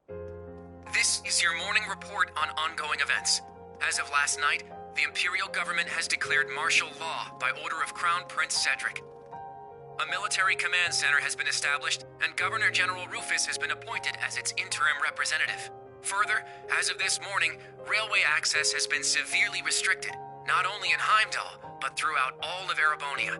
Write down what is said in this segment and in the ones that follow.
This is your morning report on ongoing events. As of last night, the Imperial government has declared martial law by order of Crown Prince Cedric. A military command center has been established, and Governor General Rufus has been appointed as its interim representative. Further, as of this morning, railway access has been severely restricted, not only in Heimdall, but throughout all of Erebonia.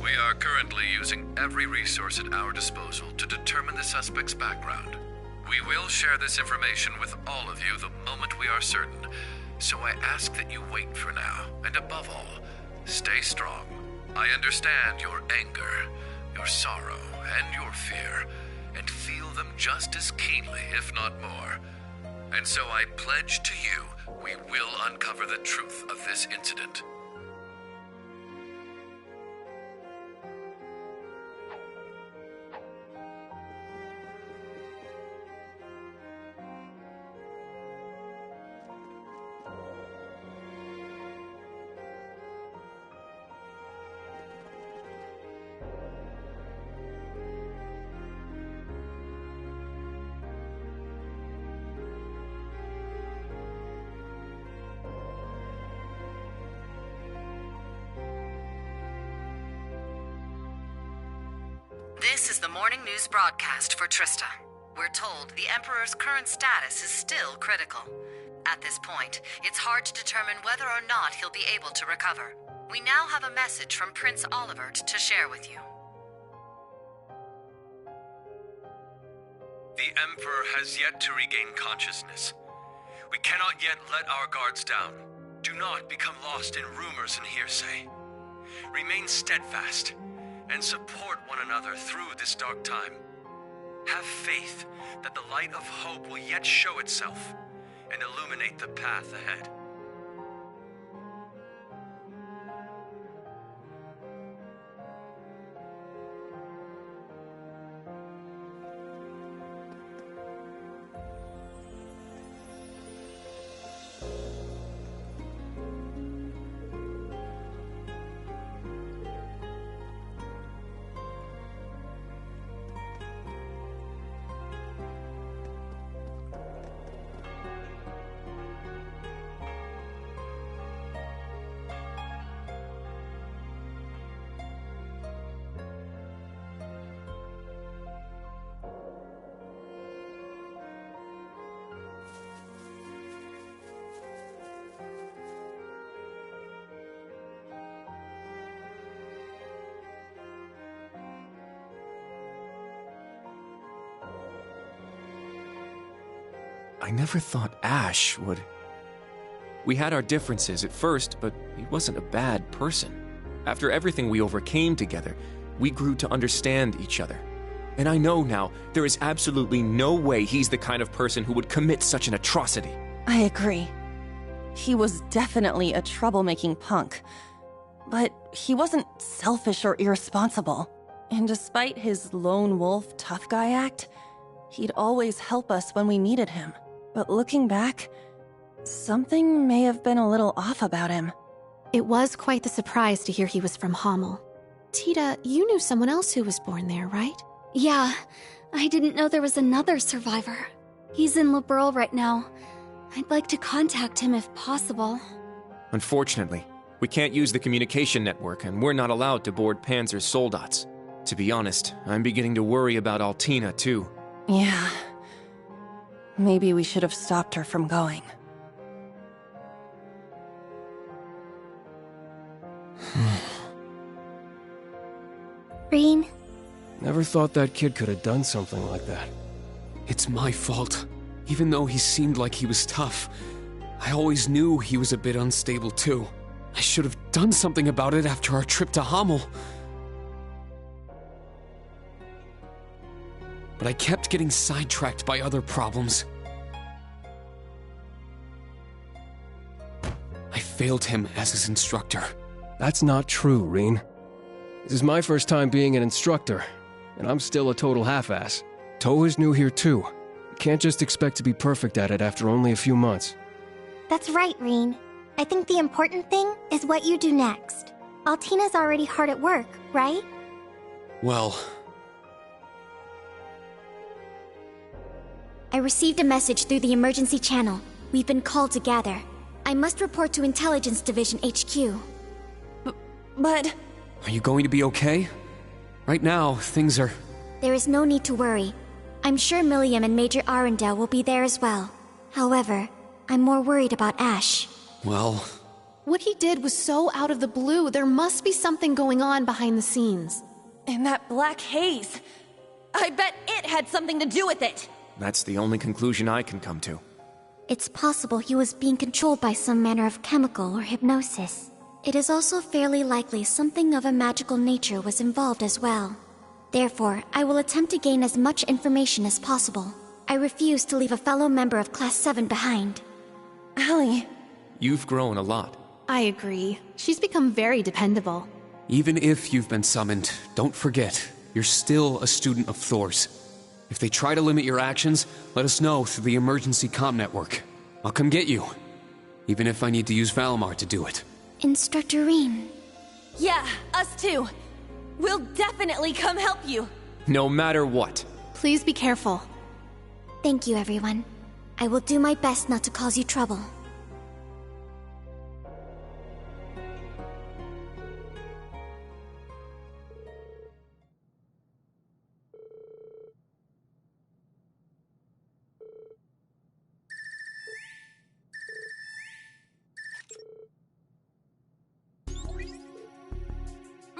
We are currently using every resource at our disposal to determine the suspect's background. We will share this information with all of you the moment we are certain, so I ask that you wait for now, and above all, stay strong. I understand your anger, your sorrow, and your fear, and feel them just as keenly, if not more. And so I pledge to you, we will uncover the truth of this incident. This is the morning news broadcast for Trista. We're told the Emperor's current status is still critical. At this point, it's hard to determine whether or not he'll be able to recover. We now have a message from Prince Olivert to share with you. The Emperor has yet to regain consciousness. We cannot yet let our guards down. Do not become lost in rumors and hearsay. Remain steadfast and support one another through this dark time. Have faith that the light of hope will yet show itself and illuminate the path ahead. I never thought Ash would... We had our differences at first, but he wasn't a bad person. After everything we overcame together, we grew to understand each other. And I know now there is absolutely no way he's the kind of person who would commit such an atrocity. I agree. He was definitely a troublemaking punk. But he wasn't selfish or irresponsible. And despite his lone wolf tough guy act, he'd always help us when we needed him. But looking back, something may have been a little off about him. It was quite the surprise to hear he was from Hamel. Tita, you knew someone else who was born there, right? Yeah, I didn't know there was another survivor. He's in Liberl right now. I'd like to contact him if possible. Unfortunately, we can't use the communication network, and we're not allowed to board Panzer's soldats. To be honest, I'm beginning to worry about Altina, too. Yeah. Maybe we should have stopped her from going. Green? Never thought that kid could have done something like that. It's my fault. Even though he seemed like he was tough, I always knew he was a bit unstable too. I should have done something about it after our trip to Hamel. But I kept getting sidetracked by other problems. failed him as his instructor. That's not true, Rean. This is my first time being an instructor, and I'm still a total half-ass. Toa is new here too. You can't just expect to be perfect at it after only a few months. That's right, Rean. I think the important thing is what you do next. Altina's already hard at work, right? Well... I received a message through the emergency channel. We've been called to gather. I must report to Intelligence Division HQ. But... Are you going to be okay? Right now, things are... There is no need to worry. I'm sure Milliam and Major Arundel will be there as well. However, I'm more worried about Ash. Well... What he did was so out of the blue. There must be something going on behind the scenes. And that black haze... I bet it had something to do with it! That's the only conclusion I can come to. It's possible he was being controlled by some manner of chemical or hypnosis. It is also fairly likely something of a magical nature was involved as well. Therefore, I will attempt to gain as much information as possible. I refuse to leave a fellow member of Class 7 behind. Allie... You've grown a lot. I agree. She's become very dependable. Even if you've been summoned, don't forget, you're still a student of Thor's. If they try to limit your actions, let us know through the emergency comm network. I'll come get you, even if I need to use Valimar to do it. Instructor Rean. Yeah, us too. We'll definitely come help you. No matter what. Please be careful. Thank you, everyone. I will do my best not to cause you trouble.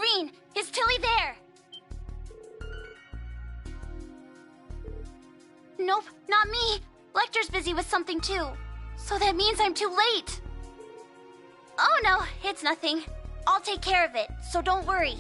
Rean, is Tilly there? Nope, not me. Lecter's busy with something too. So that means I'm too late. Oh no, it's nothing. I'll take care of it, so don't worry.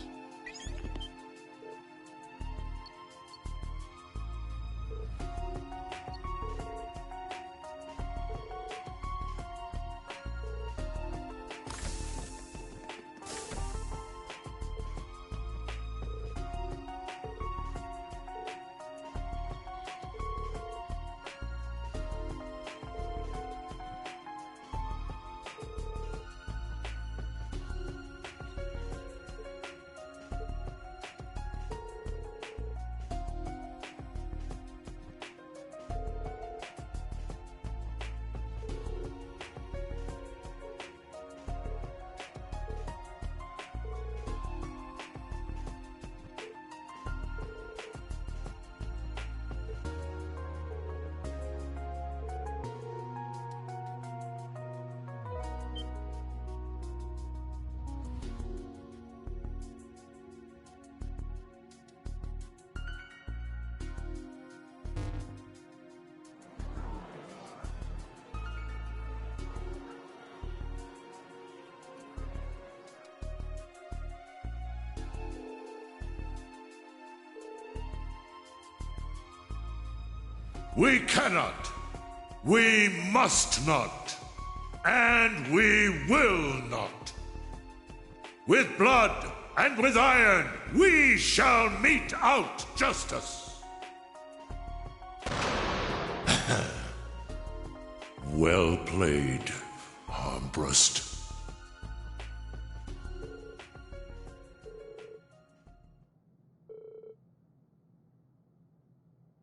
We cannot, we must not, and we will not. With blood and with iron, we shall mete out justice. Well played, Armbrust.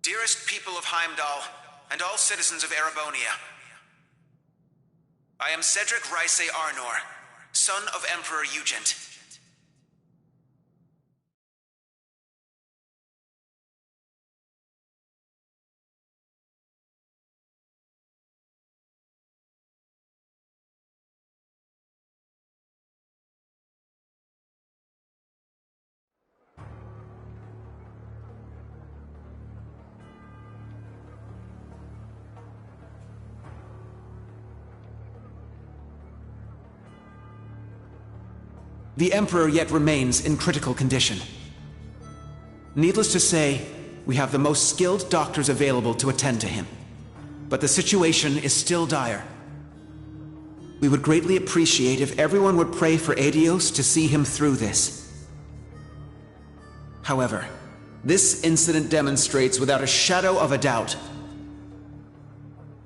Dearest people of Heimdall, and all citizens of Erebonia, I am Cedric Ryce Arnor, son of Emperor Eugent. The Emperor yet remains in critical condition. Needless to say, we have the most skilled doctors available to attend to him. But the situation is still dire. We would greatly appreciate if everyone would pray for Adios to see him through this. However, this incident demonstrates without a shadow of a doubt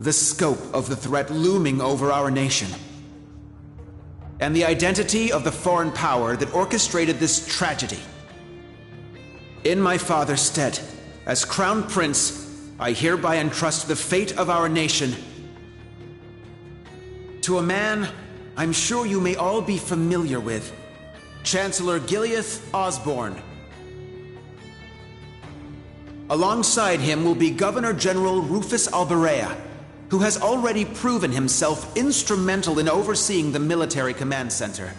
the scope of the threat looming over our nation, and the identity of the foreign power that orchestrated this tragedy. In my father's stead, as Crown Prince, I hereby entrust the fate of our nation to a man I'm sure you may all be familiar with, Chancellor Gileath Osborne. Alongside him will be Governor General Rufus Alberea, who has already proven himself instrumental in overseeing the military command center.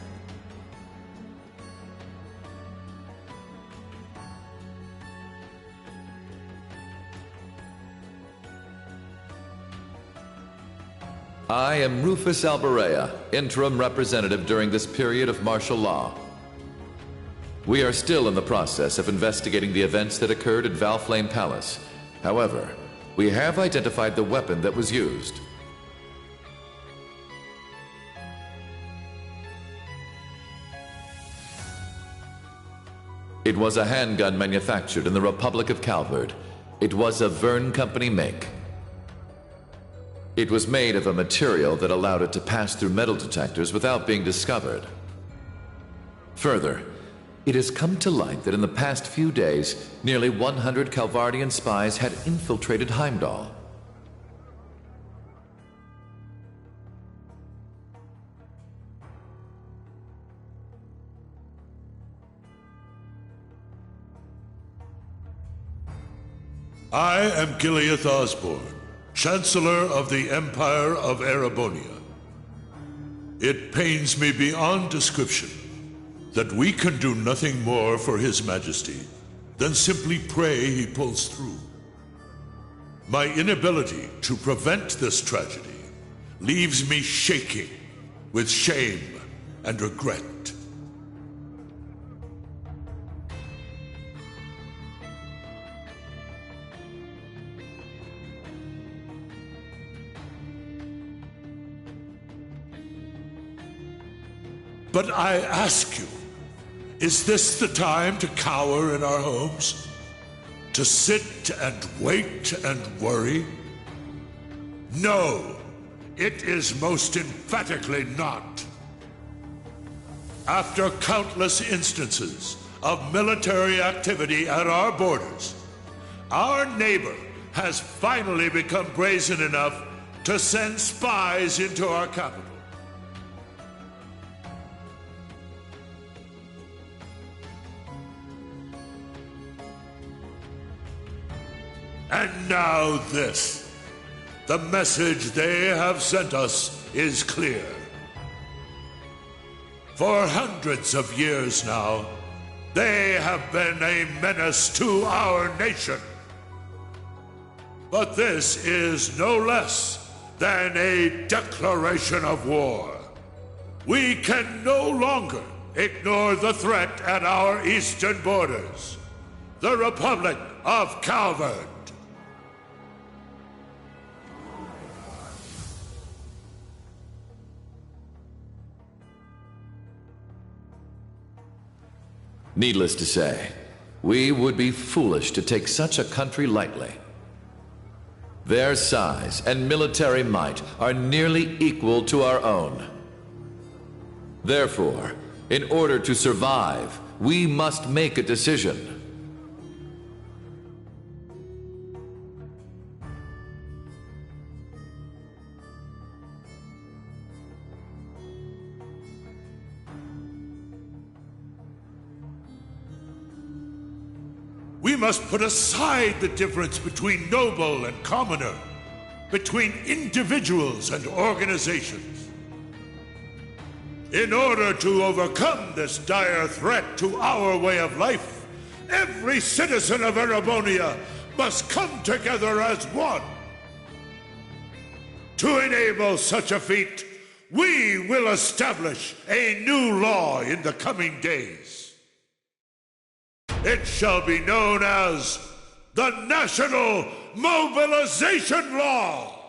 I am Rufus Alberea, interim representative during this period of martial law. We are still in the process of investigating the events that occurred at Valflame Palace. However, we have identified the weapon that was used. It was a handgun manufactured in the Republic of Calvard. It was a Verne Company make. It was made of a material that allowed it to pass through metal detectors without being discovered. Further, it has come to light that in the past few days, nearly 100 Calvardian spies had infiltrated Heimdall. I am Gileath Osborne, Chancellor of the Empire of Erebonia. It pains me beyond description that we can do nothing more for His Majesty than simply pray he pulls through. My inability to prevent this tragedy leaves me shaking with shame and regret. But I ask you, is this the time to cower in our homes? To sit and wait and worry? No, it is most emphatically not. After countless instances of military activity at our borders, our neighbor has finally become brazen enough to send spies into our capital. And now this. The message they have sent us is clear. For hundreds of years now, they have been a menace to our nation. But this is no less than a declaration of war. We can no longer ignore the threat at our eastern borders. The Republic of Calvard. Needless to say, we would be foolish to take such a country lightly. Their size and military might are nearly equal to our own. Therefore, in order to survive, we must make a decision. We must put aside the difference between noble and commoner, between individuals and organizations. In order to overcome this dire threat to our way of life, every citizen of Erebonia must come together as one. To enable such a feat, we will establish a new law in the coming days. It shall be known as the National Mobilization Law.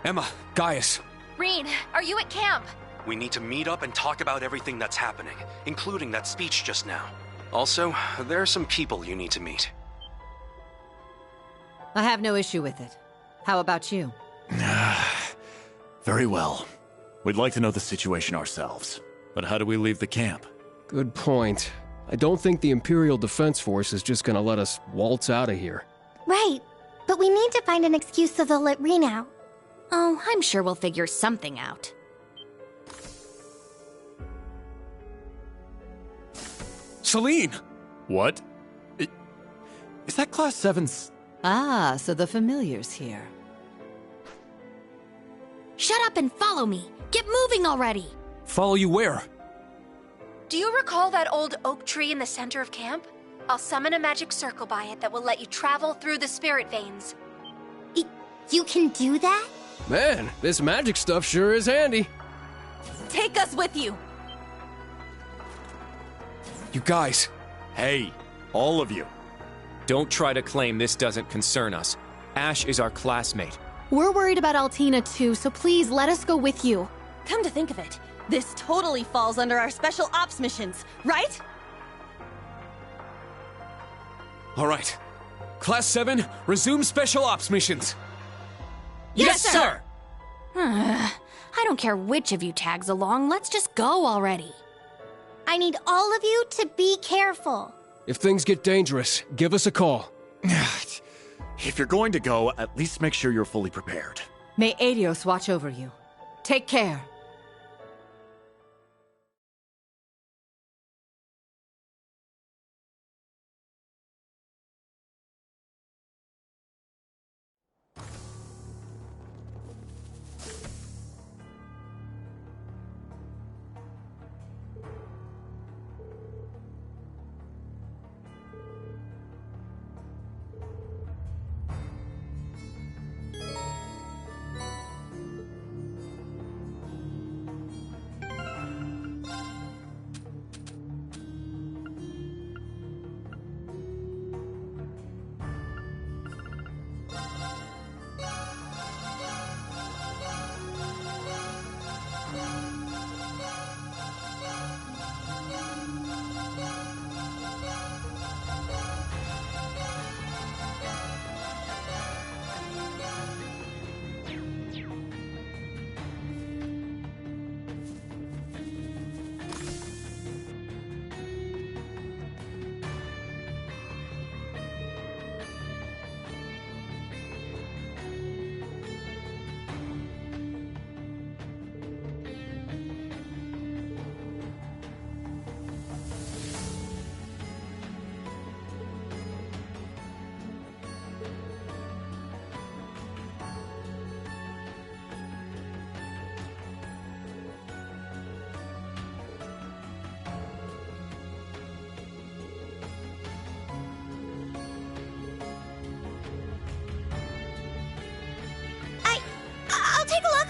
Emma, Gaius. Rean, are you at camp? We need to meet up and talk about everything that's happening, including that speech just now. Also, there are some people you need to meet. I have no issue with it. How about you? Very well. We'd like to know the situation ourselves. But how do we leave the camp? Good point. I don't think the Imperial Defense Force is just gonna let us waltz out of here. Right. But we need to find an excuse so they'll let Rean out. Oh, I'm sure we'll figure something out. Celine! What? Is that Class 7's... Ah, so the familiar's here. Shut up and follow me! Get moving already! Follow you where? Do you recall that old oak tree in the center of camp? I'll summon a magic circle by it that will let you travel through the spirit veins. You can do that? Man, this magic stuff sure is handy. Take us with you! You guys. Hey, all of you. Don't try to claim this doesn't concern us. Ash is our classmate. We're worried about Altina too, so please let us go with you. Come to think of it, this totally falls under our special ops missions, right? All right. Class 7, resume special ops missions. Yes, sir! I don't care which of you tags along, let's just go already. I need all of you to be careful. If things get dangerous, give us a call. If you're going to go, at least make sure you're fully prepared. May Adios watch over you. Take care. I'll take a look.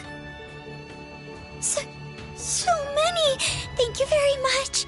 So many. Thank you very much.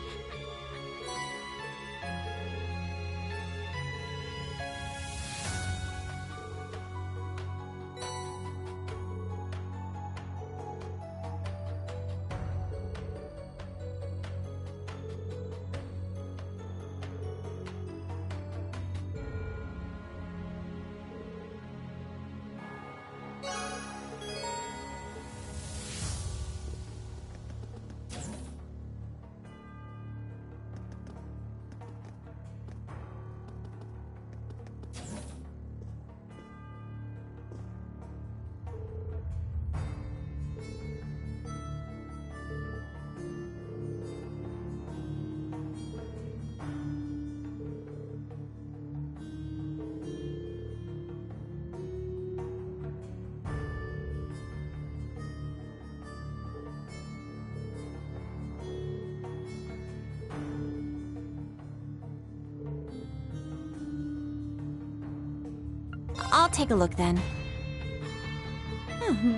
I'll take a look then.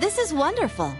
This is wonderful.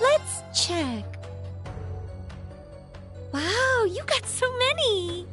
Let's check. Wow, you got so many!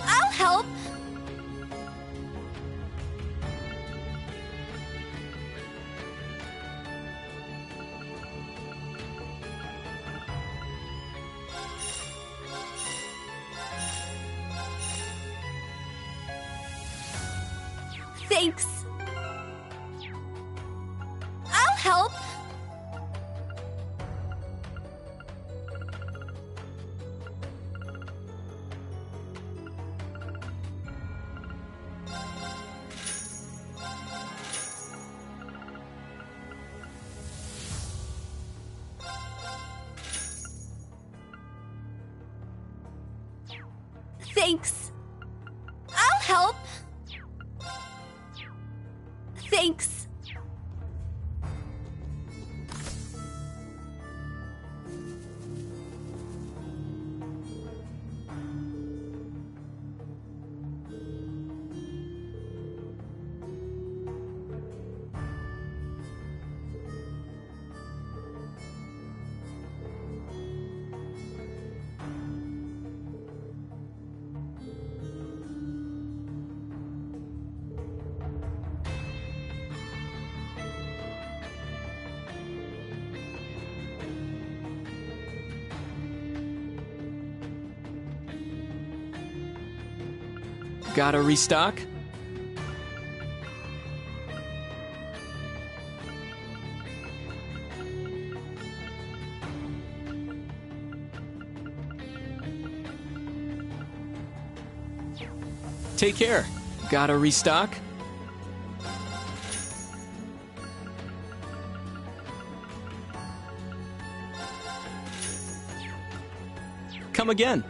I'll help! Thanks. I'll help. Thanks. I'll help. Thanks. Gotta restock? Take care. Gotta restock? Come again.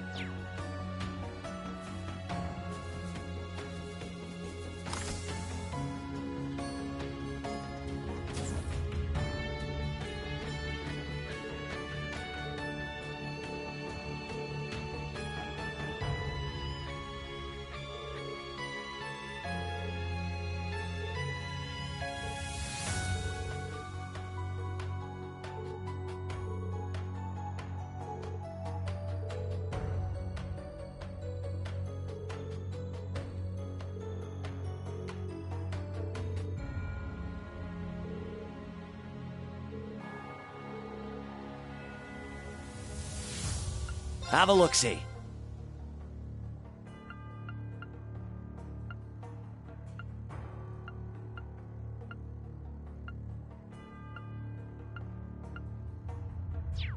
Have a look-see.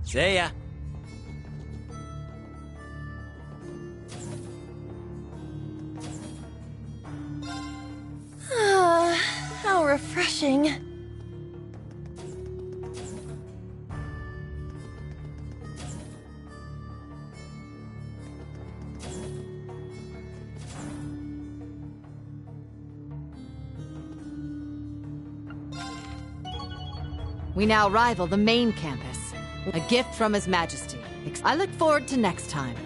See ya. How refreshing. We now rival the main campus. A gift from His Majesty. I look forward to next time.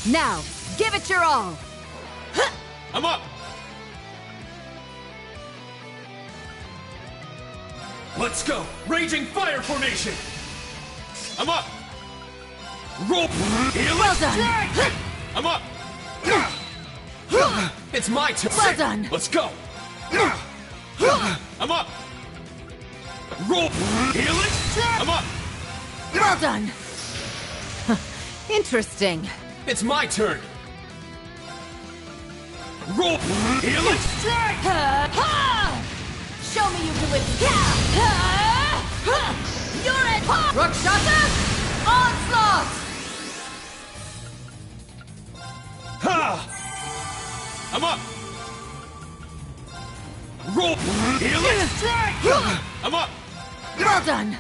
Now, give it your all! I'm up! Let's go! Raging fire formation! I'm up! Roll! Well done! I'm up! It's my turn! Well done! Let's go! I'm up! Roll! Heal it! I'm up! Well done! Interesting. It's my turn! Roll! Heal it! Show me you can win. You're at Rakshasa! Onslaught! Ha! I'm up! Roll! Heal it! I'm up! Well done!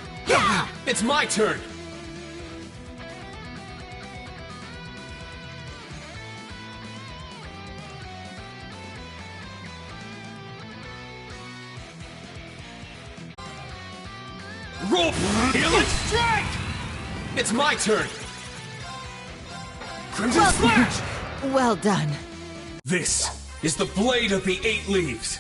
It's my turn! Roll! Heal it! It's my turn! Crimson Slash! Well done. This is the Blade of the Eight Leaves!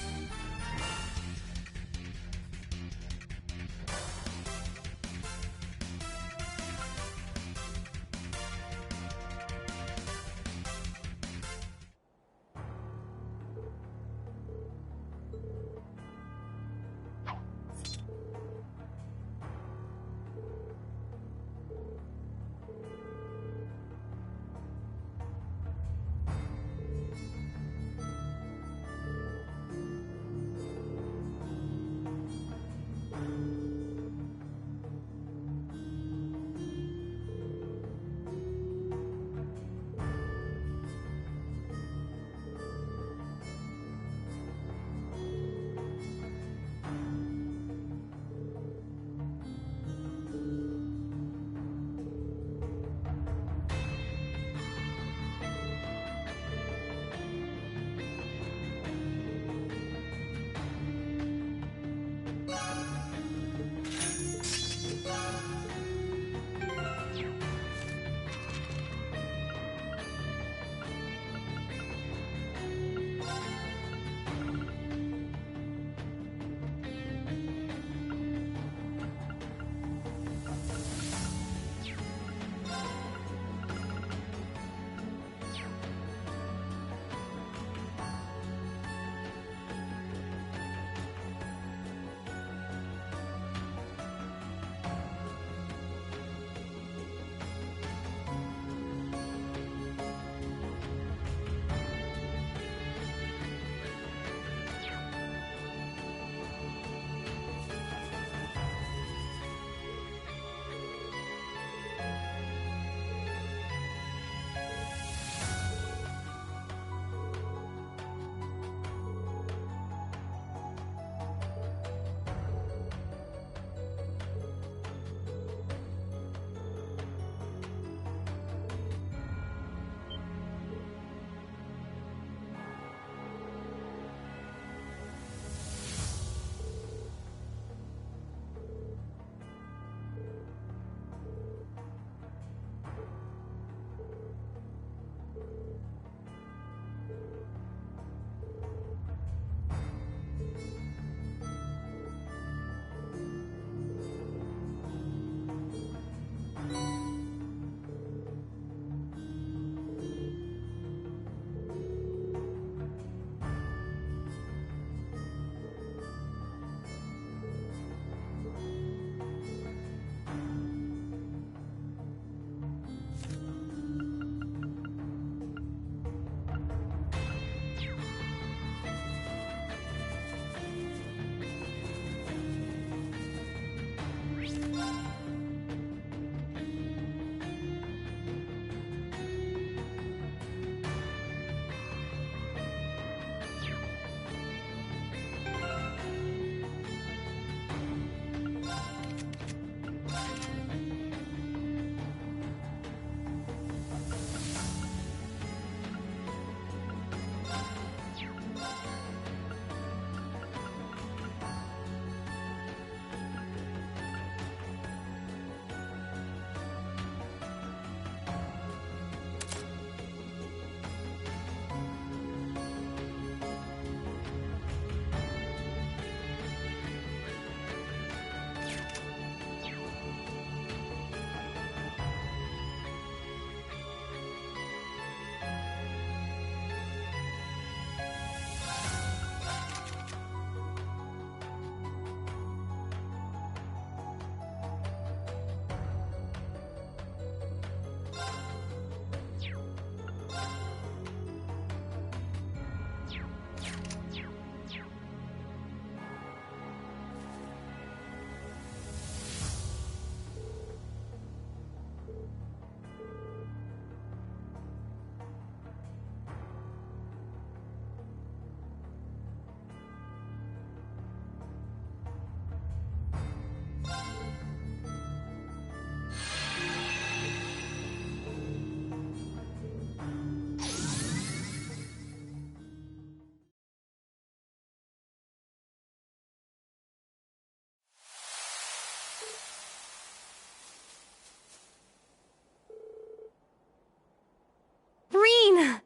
Rean!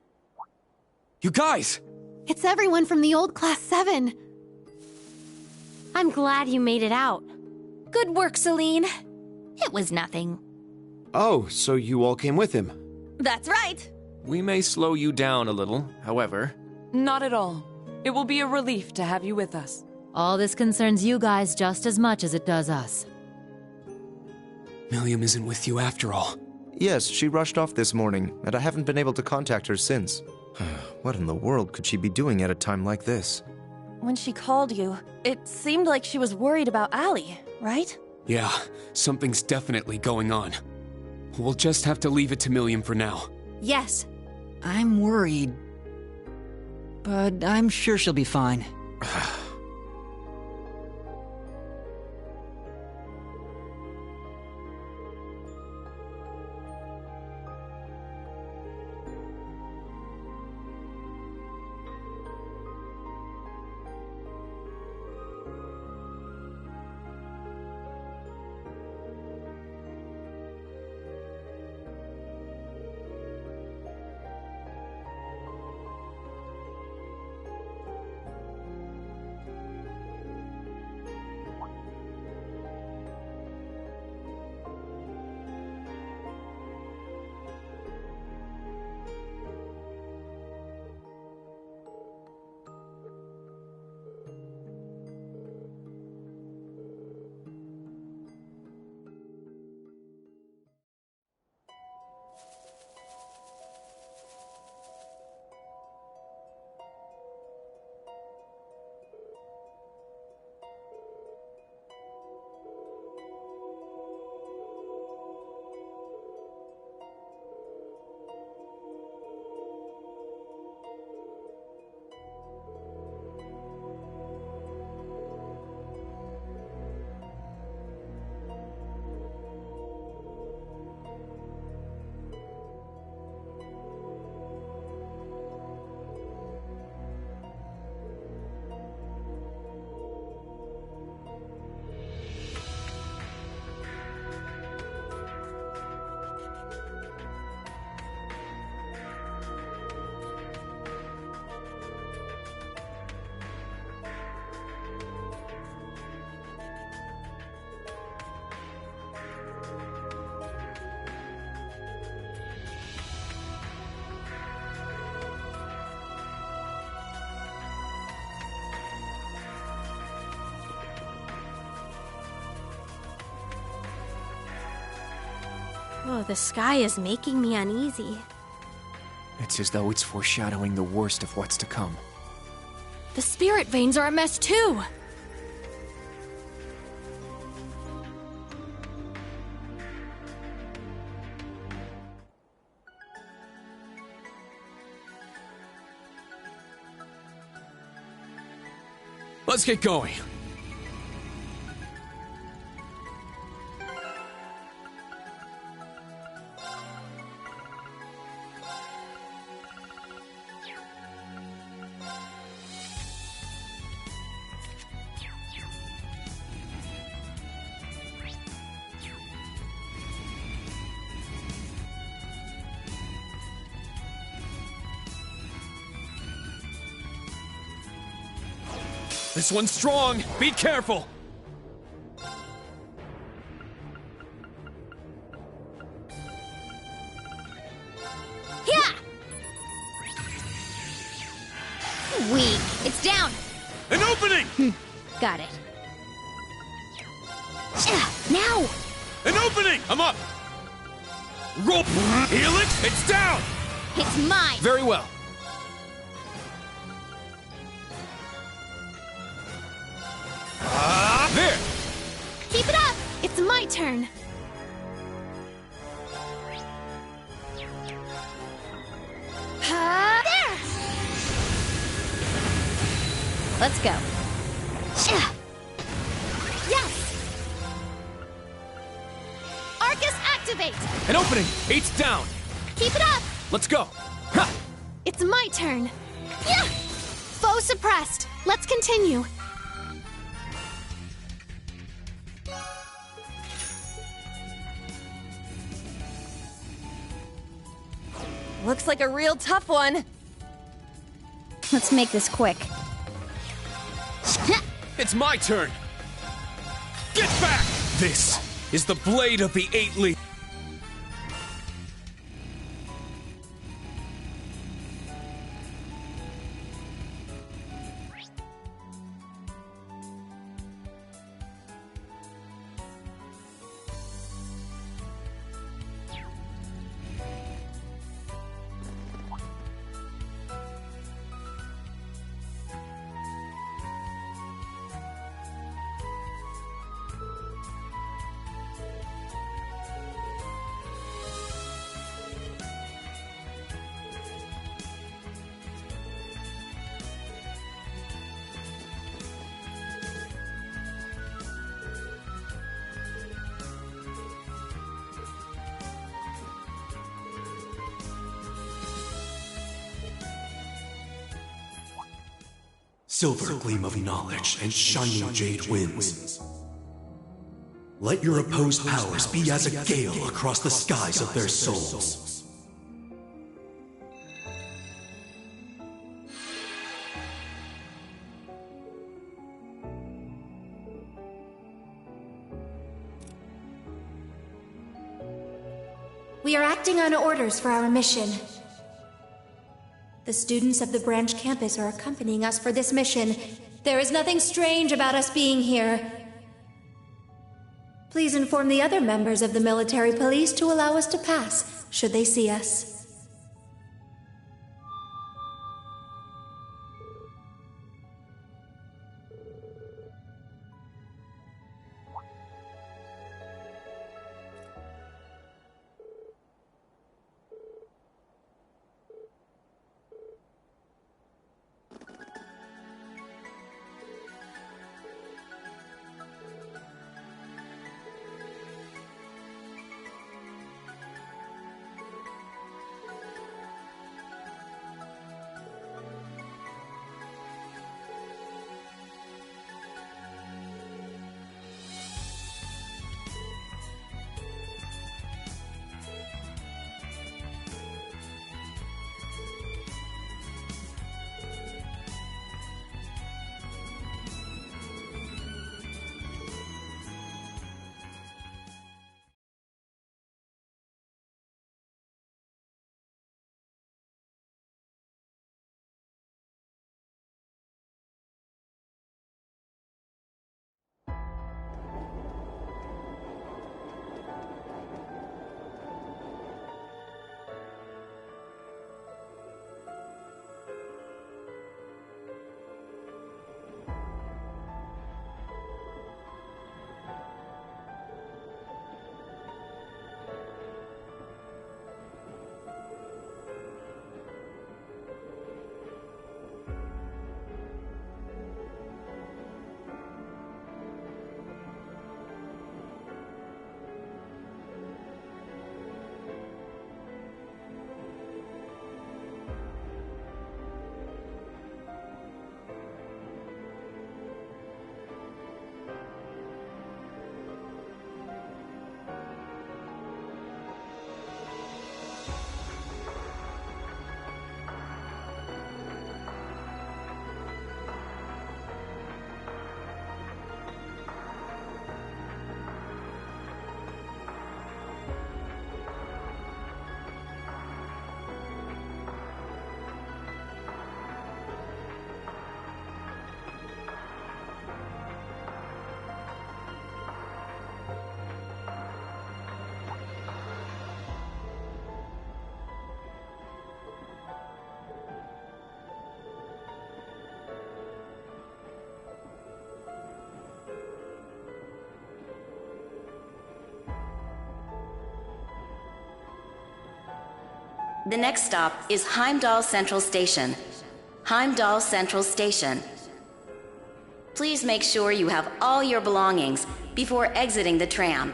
You guys! It's everyone from the old Class 7. I'm glad you made it out. Good work, Celine. It was nothing. Oh, so you all came with him? That's right. We may slow you down a little, however. Not at all. It will be a relief to have you with us. All this concerns you guys just as much as it does us. Milliam isn't with you after all. Yes, she rushed off this morning, and I haven't been able to contact her since. What in the world could she be doing at a time like this? When she called you, it seemed like she was worried about Allie, right? Yeah, something's definitely going on. We'll just have to leave it to Milliam for now. Yes. I'm worried. But I'm sure she'll be fine. Oh, the sky is making me uneasy. It's as though it's foreshadowing the worst of what's to come. The spirit veins are a mess too! Let's get going. This one's strong. Be careful. Yeah! Weak. It's down. An opening! Got it. Now! An opening! I'm up! Roll! Helix! It's down! It's mine! Very well. There! Keep it up! It's my turn! There! Let's go. Yes! Arcus, activate! An opening! 8's down! Keep it up! Let's go! Ha! It's my turn! Yeah! Foe suppressed! Let's continue! Looks like a real tough one. Let's make this quick. It's my turn! Get back! This is the blade of the 8 leaf. Silver gleam of knowledge and shining jade winds. Let your opposed powers be as a gale across the skies of their souls. We are acting on orders for our mission. The students of the branch campus are accompanying us for this mission. There is nothing strange about us being here. Please inform the other members of the military police to allow us to pass, should they see us. The next stop is Heimdall Central Station. Heimdall Central Station. Please make sure you have all your belongings before exiting the tram.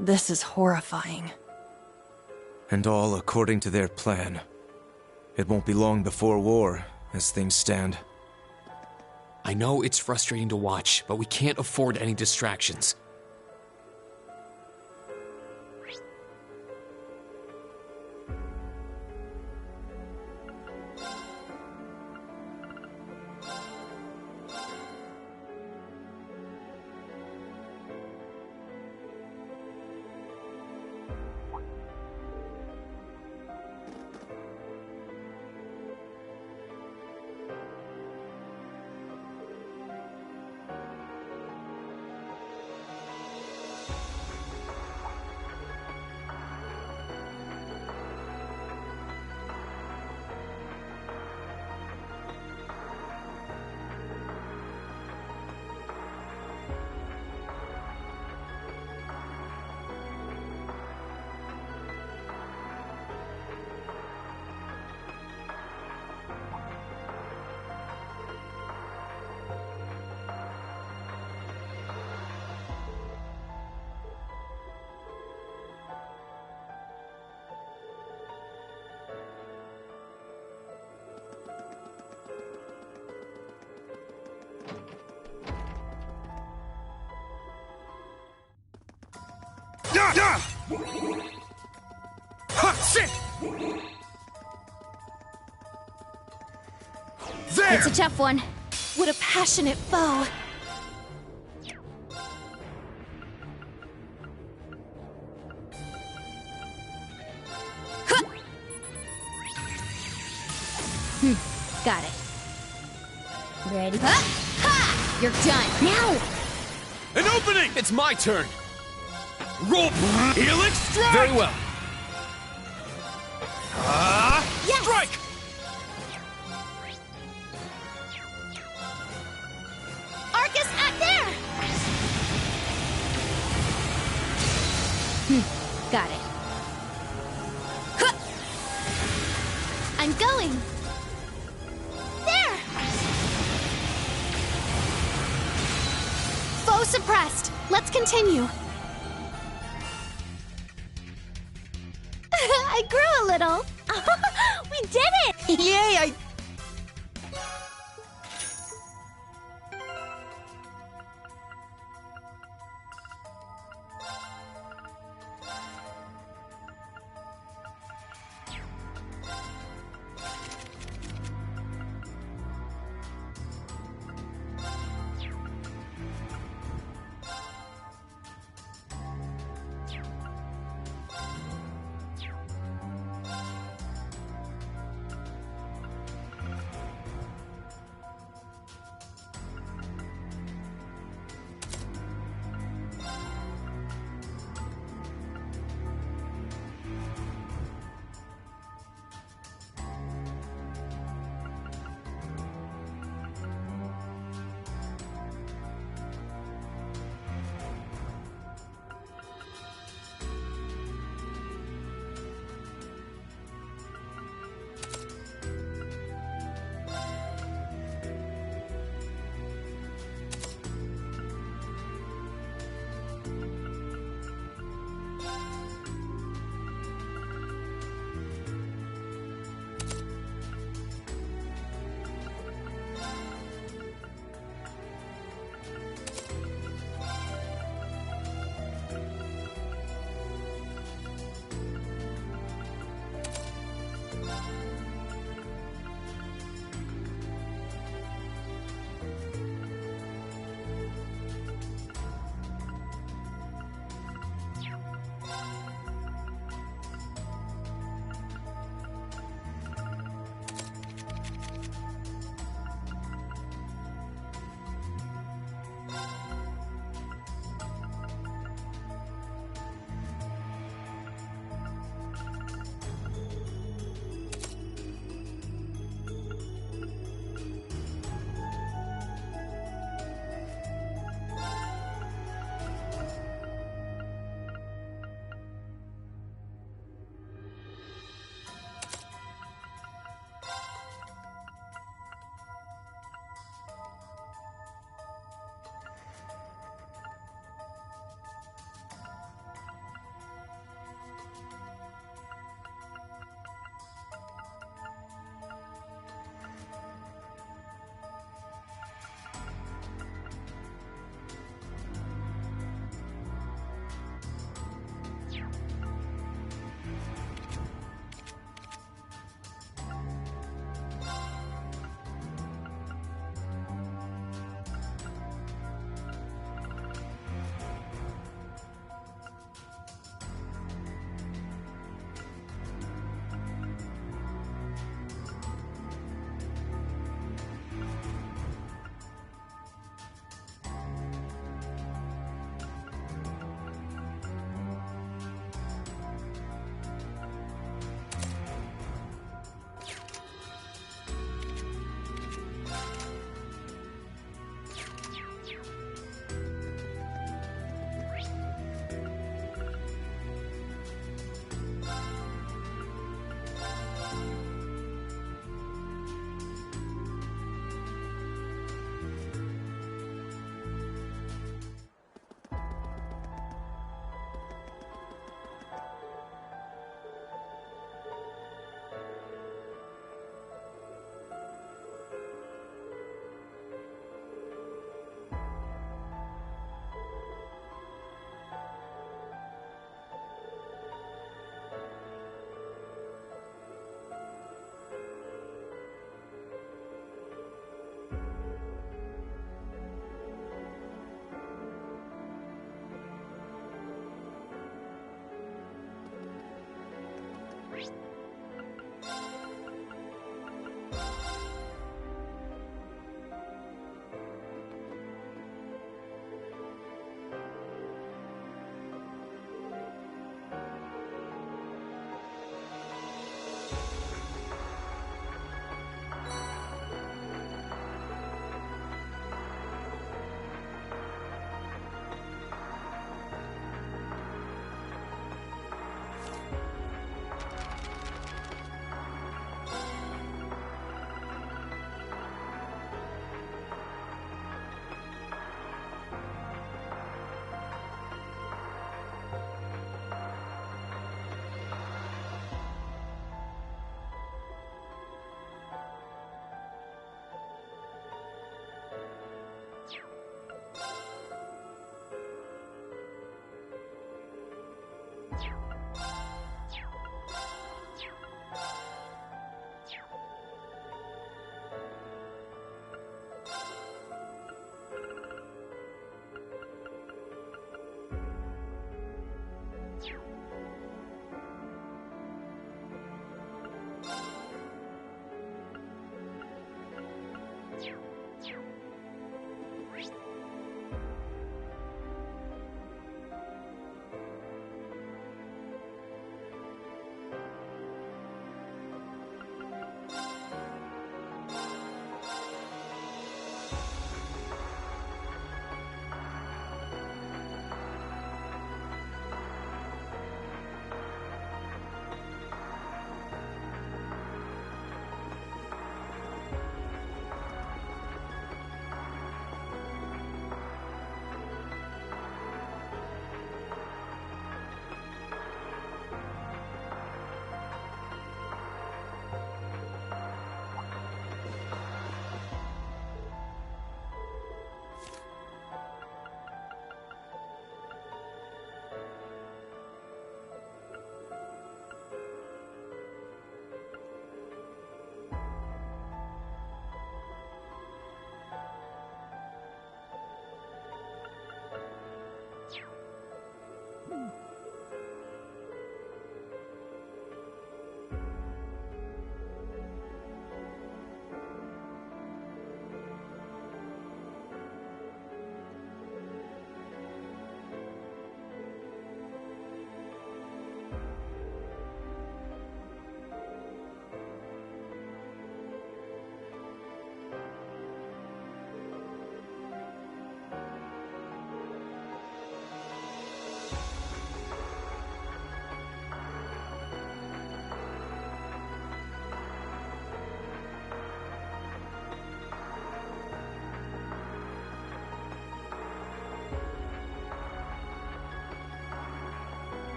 This is horrifying. And all according to their plan. It won't be long before war, as things stand. I know it's frustrating to watch, but we can't afford any distractions. There! It's a tough one. What a passionate foe! Got it. Ready? Ha! You're done. Now! An opening! It's my turn! Roll! Helix strike! Very well. Yes! Strike! Arcus, at there! Got it. I'm going! There! Foe suppressed! Let's continue! I grew a little! We did it! Yay,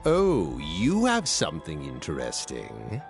Oh, you have something interesting.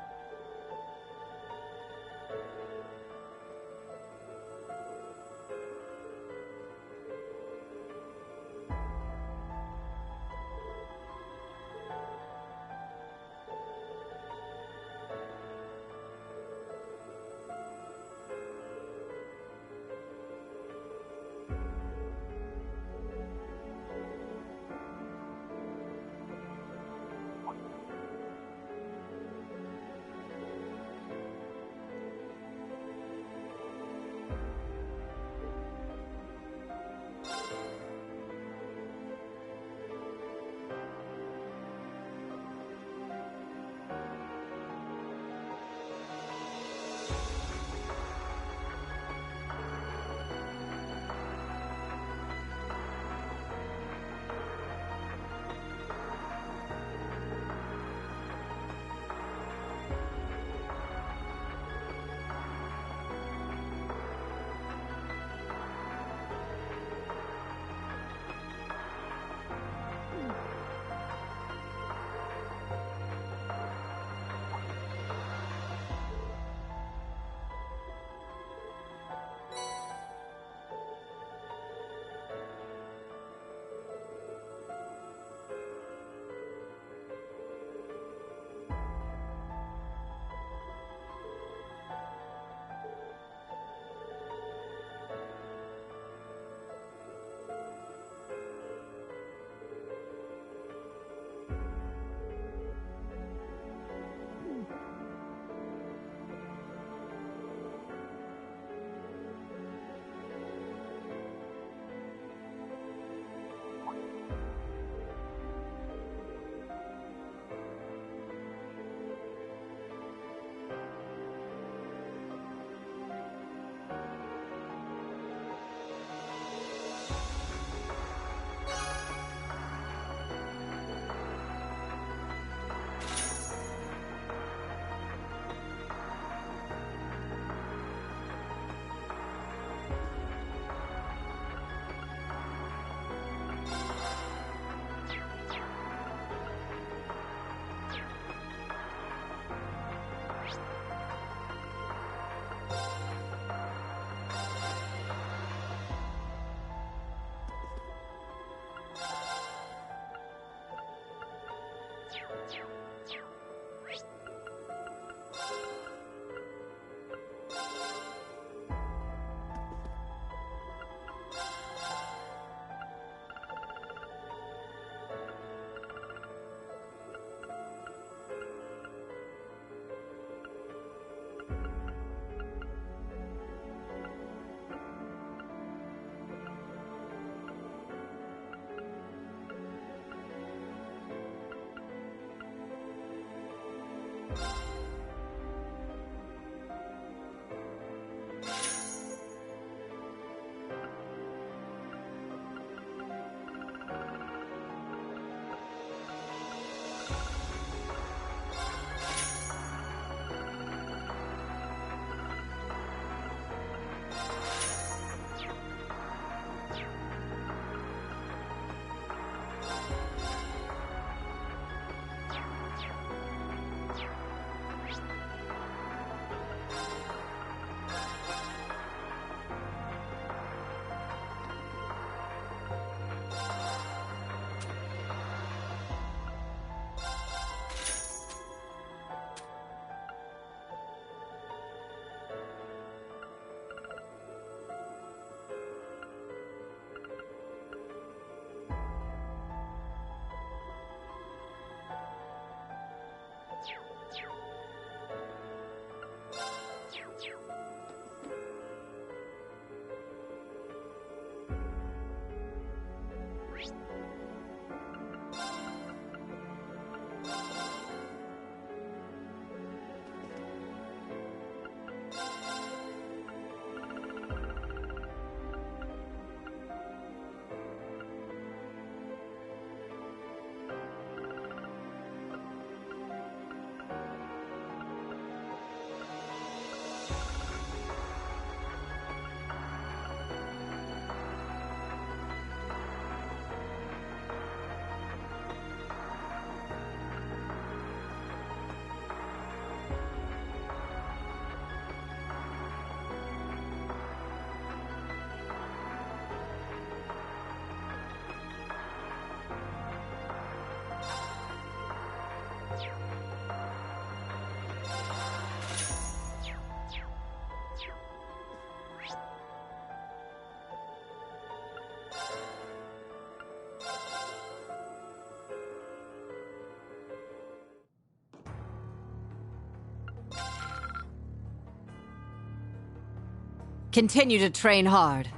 Continue to train hard.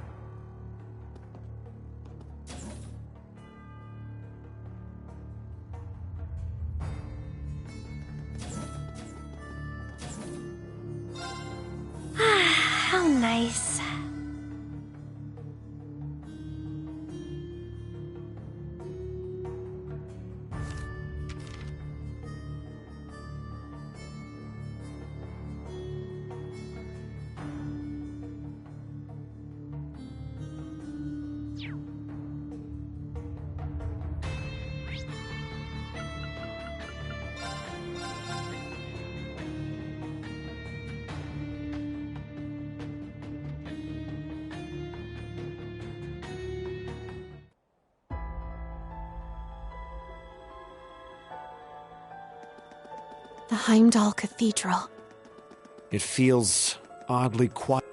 How nice. The Heimdall Cathedral. It feels oddly quiet.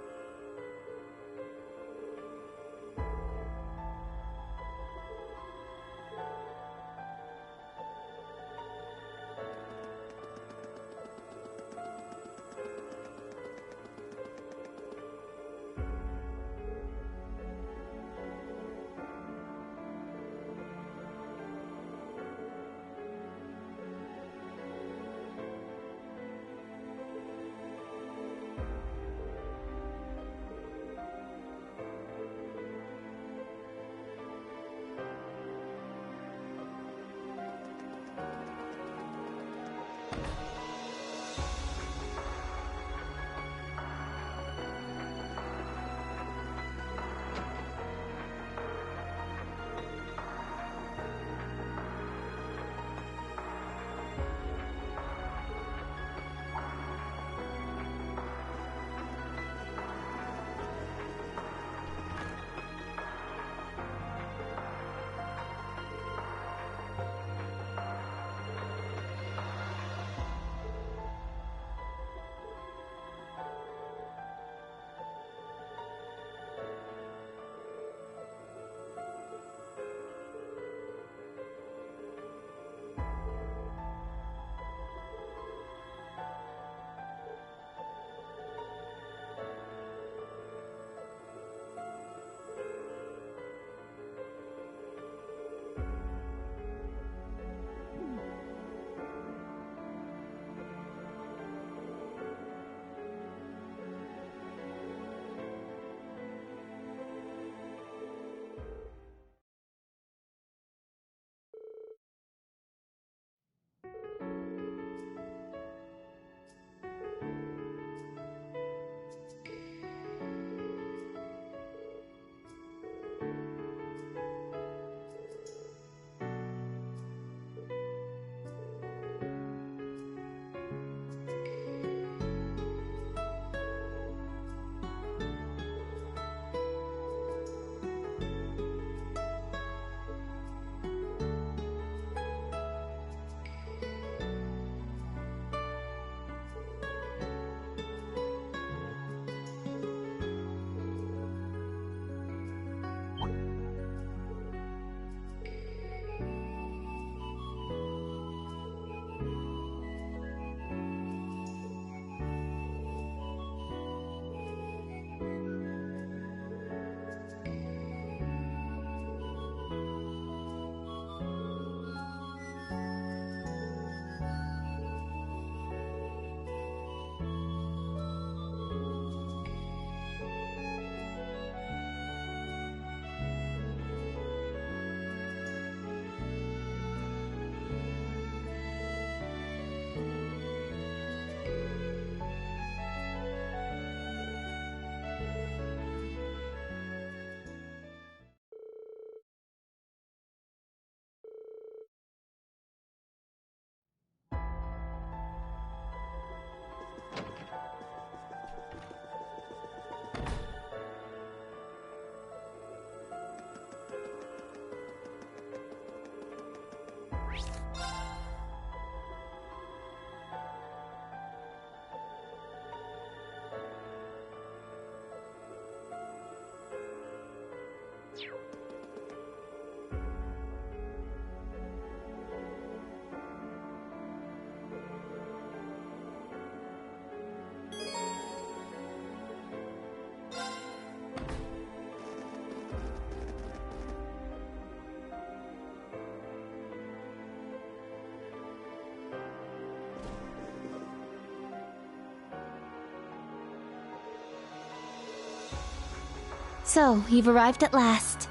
So, you've arrived at last.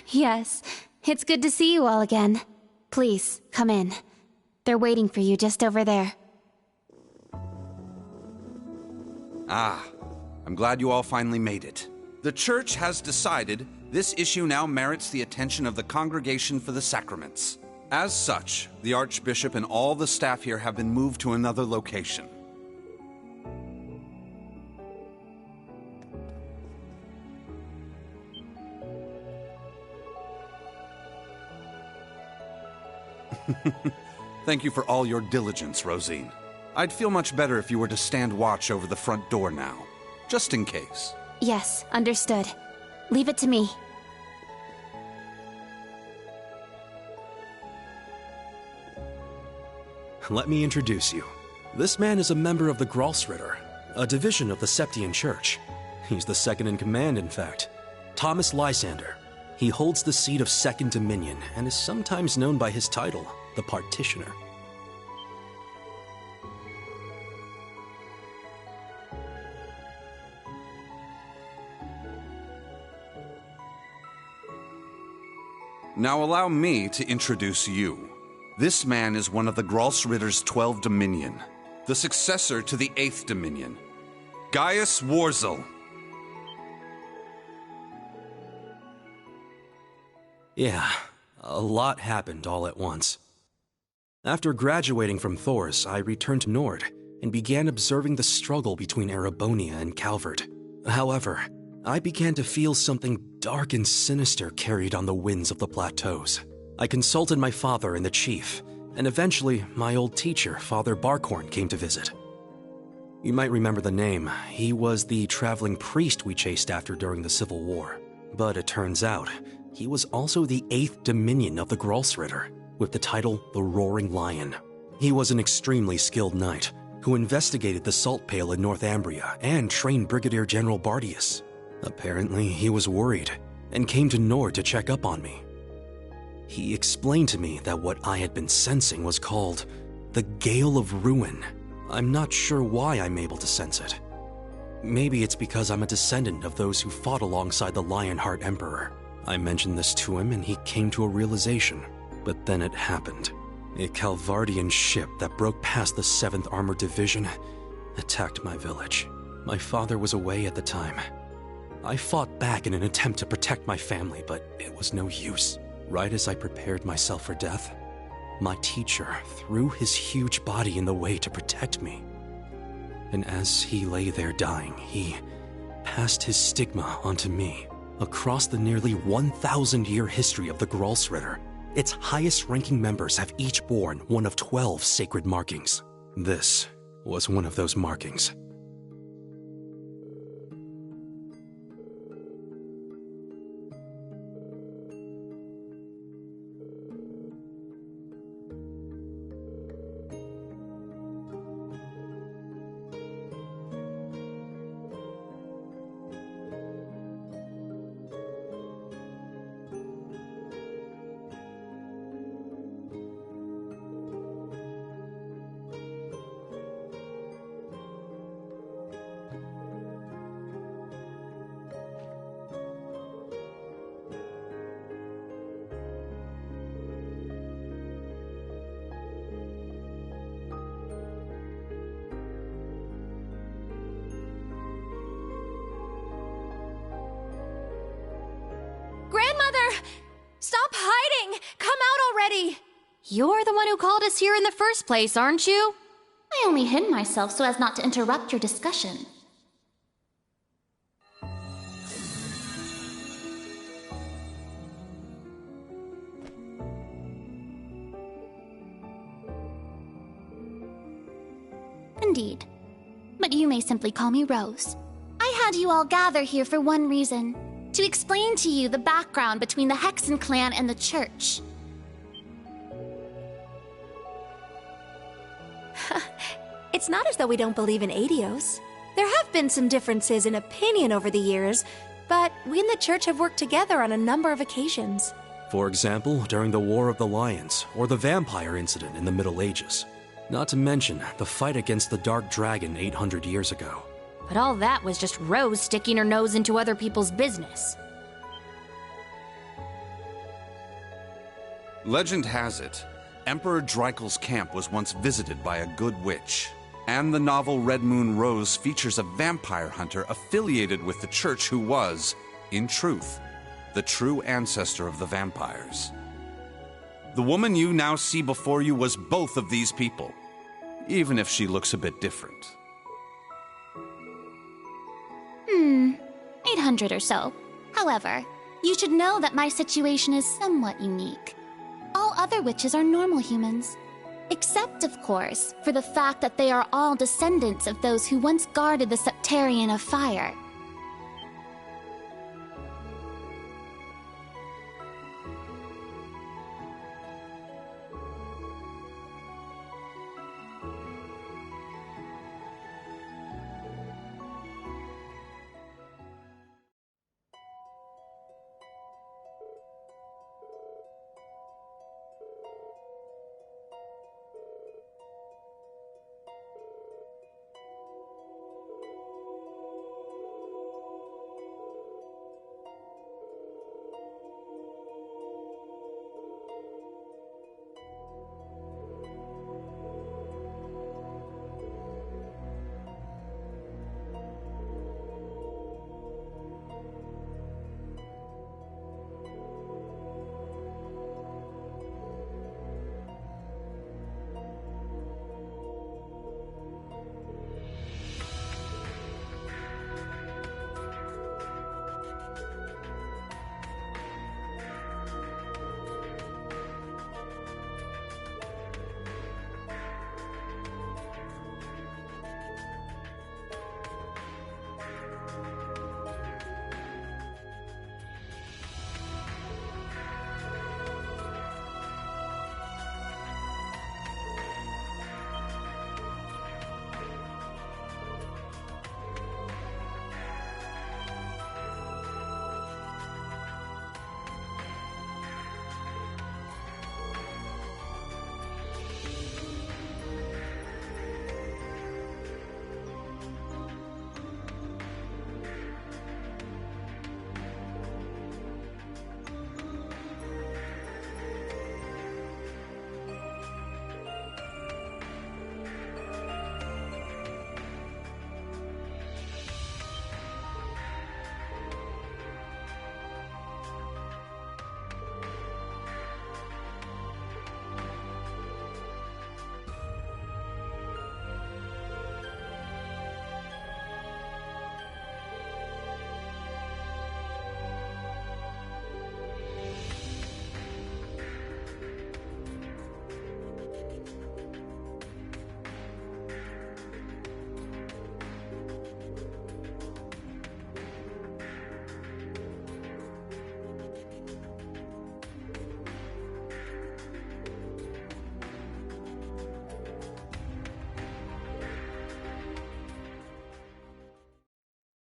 Yes, it's good to see you all again. Please, come in. They're waiting for you just over there. Ah, I'm glad you all finally made it. The Church has decided this issue now merits the attention of the Congregation for the Sacraments. As such, the Archbishop and all the staff here have been moved to another location. Thank you for all your diligence, Rosine. I'd feel much better if you were to stand watch over the front door now, just in case. Yes, understood. Leave it to me. Let me introduce you. This man is a member of the Gralsritter, a division of the Septian Church. He's the second in command, in fact. Thomas Lysander. He holds the seat of Second Dominion and is sometimes known by his title, the Partitioner. Now allow me to introduce you. This man is one of the Gralsritter's 12 Dominion, the successor to the 8th Dominion, Gaius Warzel. Yeah, a lot happened all at once. After graduating from Thors, I returned to Nord and began observing the struggle between Erebonia and Calvert. However, I began to feel something dark and sinister carried on the winds of the plateaus. I consulted my father and the chief, and eventually my old teacher, Father Barkhorn, came to visit. You might remember the name. He was the traveling priest we chased after during the Civil War. But it turns out, he was also the 8th Dominion of the Gralsritter, with the title the Roaring Lion. He was an extremely skilled knight who investigated the Salt Pale in Northumbria and trained Brigadier General Bardius. Apparently, he was worried and came to Nord to check up on me. He explained to me that what I had been sensing was called the Gale of Ruin. I'm not sure why I'm able to sense it. Maybe it's because I'm a descendant of those who fought alongside the Lionheart Emperor. I mentioned this to him and he came to a realization. But then it happened. A Calvardian ship that broke past the 7th Armored Division attacked my village. My father was away at the time. I fought back in an attempt to protect my family, but it was no use. Right as I prepared myself for death, my teacher threw his huge body in the way to protect me. And as he lay there dying, he passed his stigma onto me. Across the nearly 1,000-year history of the Gralsritter, its highest-ranking members have each borne one of 12 sacred markings. This was one of those markings. Stop hiding! Come out already! You're the one who called us here in the first place, aren't you? I only hid myself so as not to interrupt your discussion. Indeed. But you may simply call me Rose. I had you all gather here for one reason. To explain to you the background between the Hexen clan and the Church. It's not as though we don't believe in Aidios. There have been some differences in opinion over the years, But we and the church have worked together on a number of occasions. For example, during the War of the Lions, or the vampire incident in the Middle Ages. Not to mention the fight against the Dark Dragon 800 years ago. But all that was just Rose sticking her nose into other people's business. Legend has it, Emperor Dreikel's camp was once visited by a good witch. And the novel Red Moon Rose features a vampire hunter affiliated with the church who was, in truth, the true ancestor of the vampires. The woman you now see before you was both of these people, even if she looks a bit different. 800 or so. However, you should know that my situation is somewhat unique. All other witches are normal humans. Except, of course, for the fact that they are all descendants of those who once guarded the Septarian of Fire.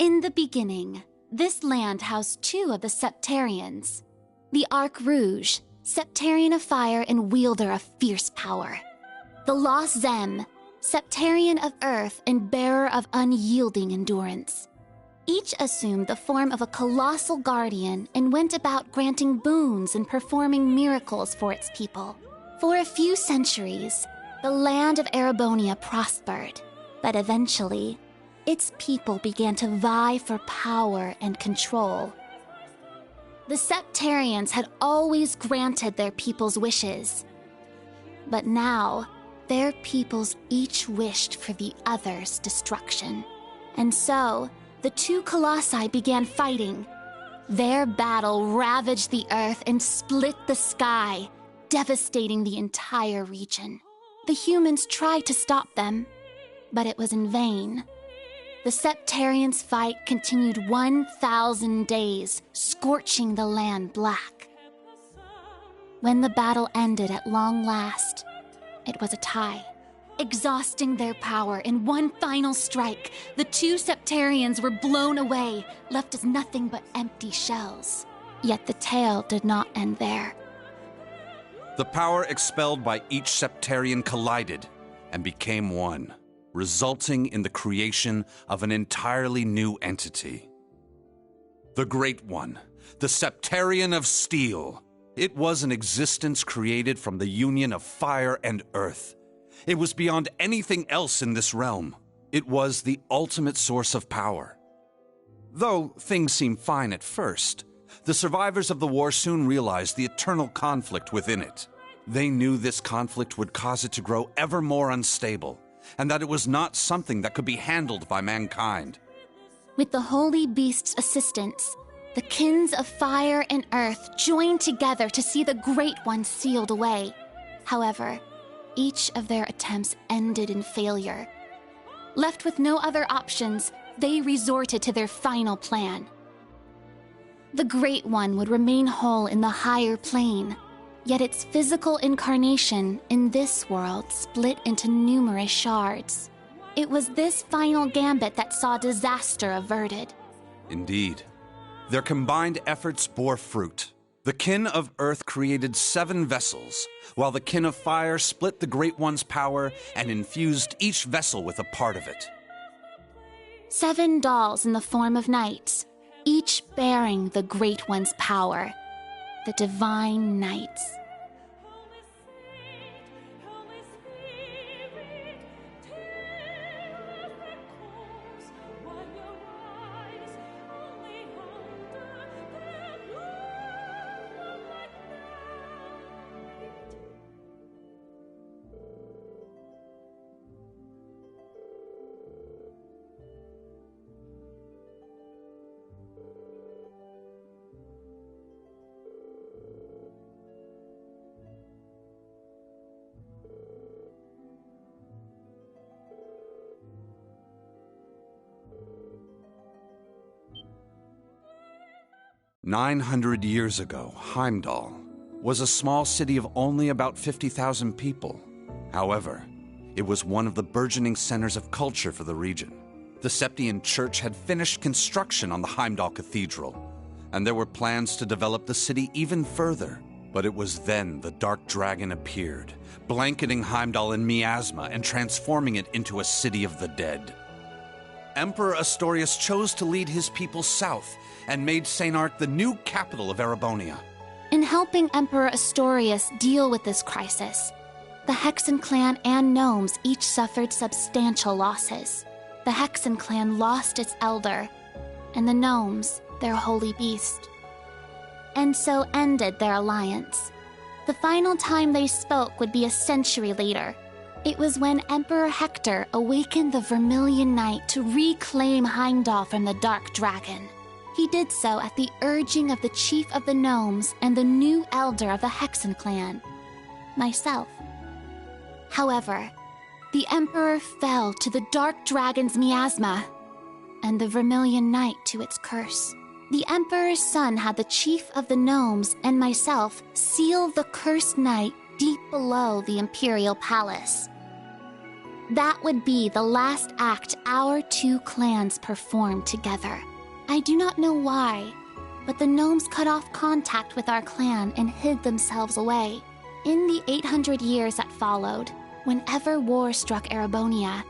In the beginning, this land housed two of the Septarians. The Arc Rouge, Septarian of Fire and wielder of fierce power. The Lost Zem, Septarian of Earth and bearer of unyielding endurance. Each assumed the form of a colossal guardian and went about granting boons and performing miracles for its people. For a few centuries, the land of Erebonia prospered, but eventually, its people began to vie for power and control. The Septarians had always granted their people's wishes, but now, their peoples each wished for the other's destruction. And so, the two colossi began fighting. Their battle ravaged the earth and split the sky, devastating the entire region. The humans tried to stop them, but it was in vain. The Septarians' fight continued 1,000 days, scorching the land black. When the battle ended at long last, it was a tie. Exhausting their power in one final strike, the two Septarians were blown away, left as nothing but empty shells. Yet the tale did not end there. The power expelled by each Septarian collided and became one, resulting in the creation of an entirely new entity. The Great One, the Septarian of Steel. It was an existence created from the union of fire and earth. It was beyond anything else in this realm. It was the ultimate source of power. Though things seemed fine at first, the survivors of the war soon realized the eternal conflict within it. They knew this conflict would cause it to grow ever more unstable, and that it was not something that could be handled by mankind. With the Holy Beast's assistance, the Kins of Fire and Earth joined together to see the Great One sealed away. However, each of their attempts ended in failure. Left with no other options, they resorted to their final plan. The Great One would remain whole in the higher plane, yet its physical incarnation in this world split into numerous shards. It was this final gambit that saw disaster averted. Indeed. Their combined efforts bore fruit. The Kin of Earth created 7 vessels, while the Kin of Fire split the Great One's power and infused each vessel with a part of it. 7 dolls in the form of knights, each bearing the Great One's power, the Divine Knights. "900 years ago, Heimdall was a small city of only about 50,000 people. However, it was one of the burgeoning centers of culture for the region. The Septian Church had finished construction on the Heimdall Cathedral, and there were plans to develop the city even further. But it was then the Dark Dragon appeared, blanketing Heimdall in miasma and transforming it into a city of the dead. Emperor Astorius chose to lead his people south and made Sainart the new capital of Erebonia. In helping Emperor Astorius deal with this crisis, the Hexen clan and gnomes each suffered substantial losses. The Hexen clan lost its elder, and the gnomes their holy beast. And so ended their alliance. The final time they spoke would be a century later. It was when Emperor Hector awakened the Vermilion Knight to reclaim Heimdall from the Dark Dragon. He did so at the urging of the chief of the gnomes and the new elder of the Hexen clan, myself. However, the Emperor fell to the Dark Dragon's miasma, and the Vermilion Knight to its curse. The Emperor's son had the chief of the gnomes and myself seal the cursed knight deep below the Imperial Palace. That would be the last act our two clans performed together. I do not know why, but the gnomes cut off contact with our clan and hid themselves away. In the 800 years that followed, whenever war struck Erebonia,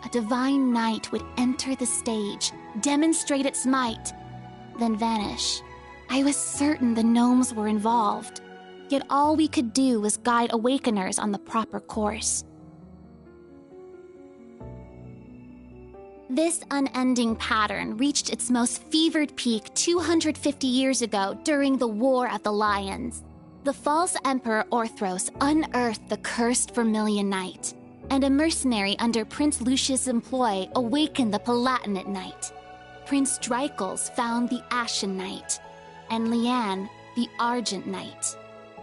a divine knight would enter the stage, demonstrate its might, then vanish. I was certain the gnomes were involved, yet all we could do was guide awakeners on the proper course. This unending pattern reached its most fevered peak 250 years ago during the War of the Lions. The false Emperor Orthros unearthed the cursed Vermilion Knight, and a mercenary under Prince Lucius' employ awakened the Palatinate Knight. Prince Dreichels found the Ashen Knight, and Liane the Argent Knight.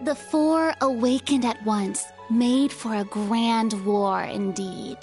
The four awakened at once, made for a grand war indeed.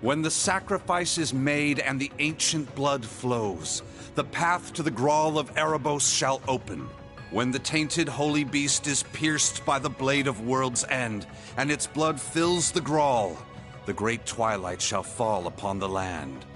When the sacrifice is made and the ancient blood flows, the path to the Grawl of Erebos shall open. When the tainted holy beast is pierced by the blade of World's End, and its blood fills the Grawl, the great twilight shall fall upon the land.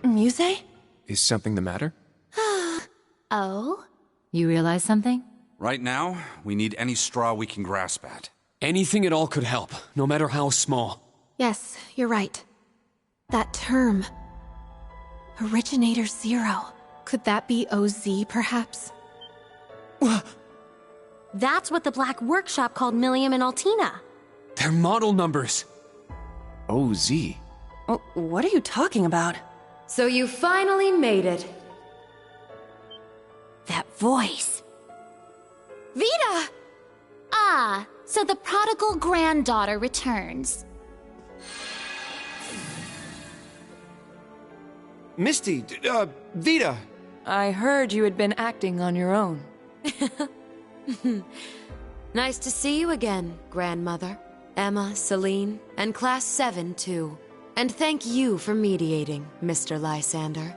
Muse? Is something the matter? Oh? You realize something? Right now, we need any straw we can grasp at. Anything at all could help, no matter how small. Yes, you're right. That term. Originator Zero. Could that be OZ, perhaps? That's what the Black Workshop called Millium and Altina. They're model numbers. OZ? What are you talking about? So you finally made it. That voice. Vita! Ah, so the prodigal granddaughter returns. Misty, Vita. I heard you had been acting on your own. Nice to see you again, Grandmother. Emma, Celine, and Class 7, too. And thank you for mediating, Mr. Lysander.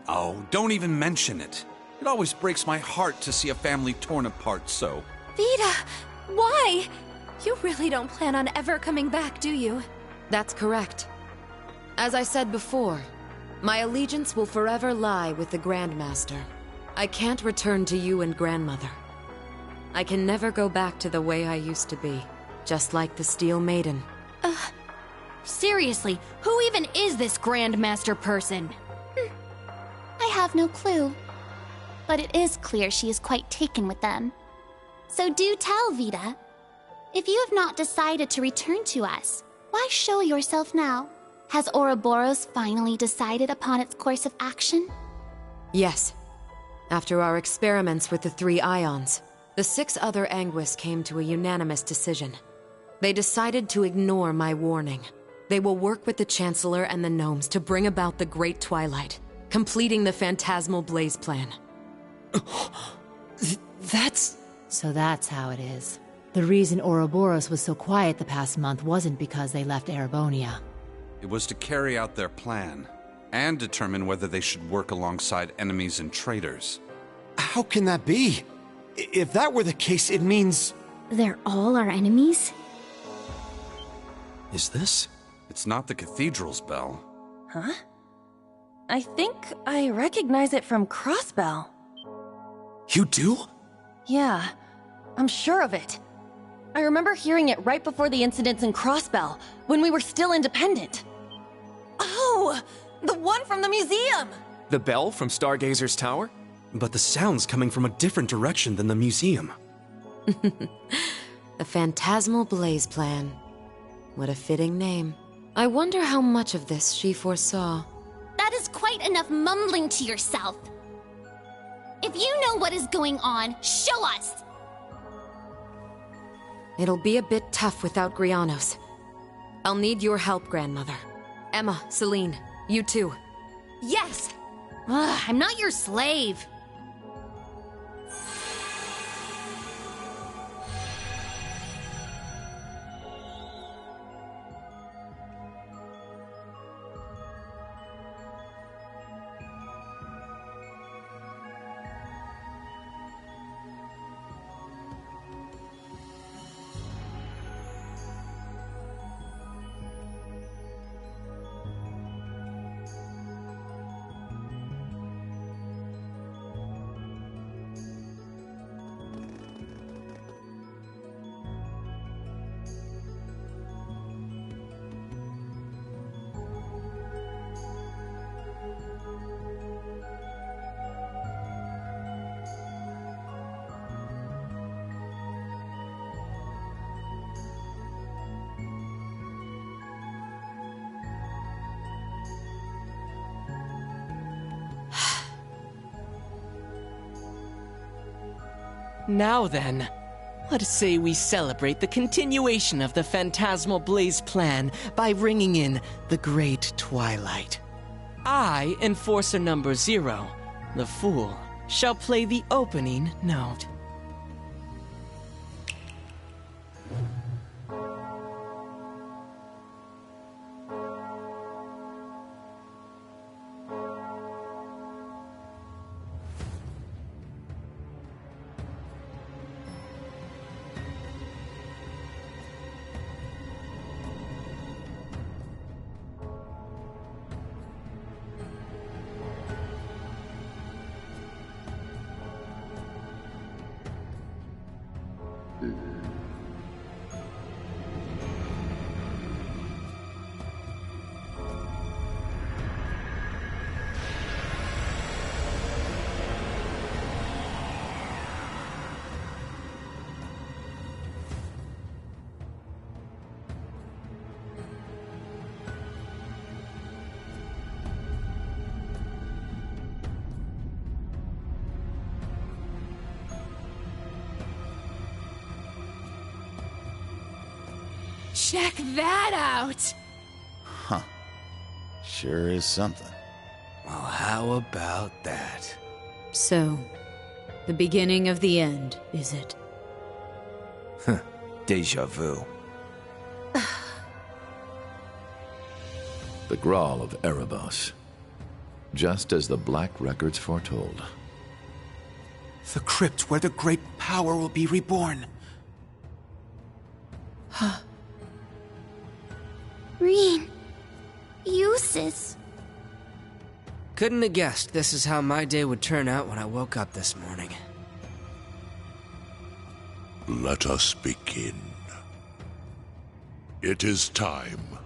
Oh, don't even mention it. It always breaks my heart to see a family torn apart so. Vita! Why? You really don't plan on ever coming back, do you? That's correct. As I said before, my allegiance will forever lie with the Grandmaster. I can't return to you and Grandmother. I can never go back to the way I used to be, just like the Steel Maiden. Seriously, who even is this Grandmaster person? I have no clue. But it is clear she is quite taken with them. So do tell, Vita. If you have not decided to return to us, why show yourself now? Has Ouroboros finally decided upon its course of action? Yes. After our experiments with the 3 ions, the 6 other Anguis came to a unanimous decision. They decided to ignore my warning. They will work with the Chancellor and the Gnomes to bring about the Great Twilight, completing the Phantasmal Blaze Plan. So that's how it is. The reason Ouroboros was so quiet the past month wasn't because they left Erebonia. It was to carry out their plan, and determine whether they should work alongside enemies and traitors. How can that be? If that were the case, it means... They're all our enemies? Is this? It's not the cathedral's bell. Huh? I think I recognize it from Crossbell. You do? Yeah, I'm sure of it. I remember hearing it right before the incidents in Crossbell, when we were still independent. Oh, the one from the museum! The bell from Stargazer's tower? But the sound's coming from a different direction than the museum. The Phantasmal Blaze Plan. What a fitting name. I wonder how much of this she foresaw. That is quite enough mumbling to yourself. If you know what is going on, show us! It'll be a bit tough without Grianos. I'll need your help, Grandmother. Emma, Celine, you too. Yes! Ugh, I'm not your slave. Now then, let us say we celebrate the continuation of the Phantasmal Blaze plan by ringing in the Great Twilight. I, Enforcer number 0, the Fool, shall play the opening note. Check that out! Huh. Sure is something. Well, how about that? So, the beginning of the end, is it? Deja vu. The Grawl of Erebos. Just as the Black Records foretold. The crypt where the great power will be reborn. Rean. Eustace. Couldn't have guessed this is how my day would turn out when I woke up this morning. Let us begin. It is time.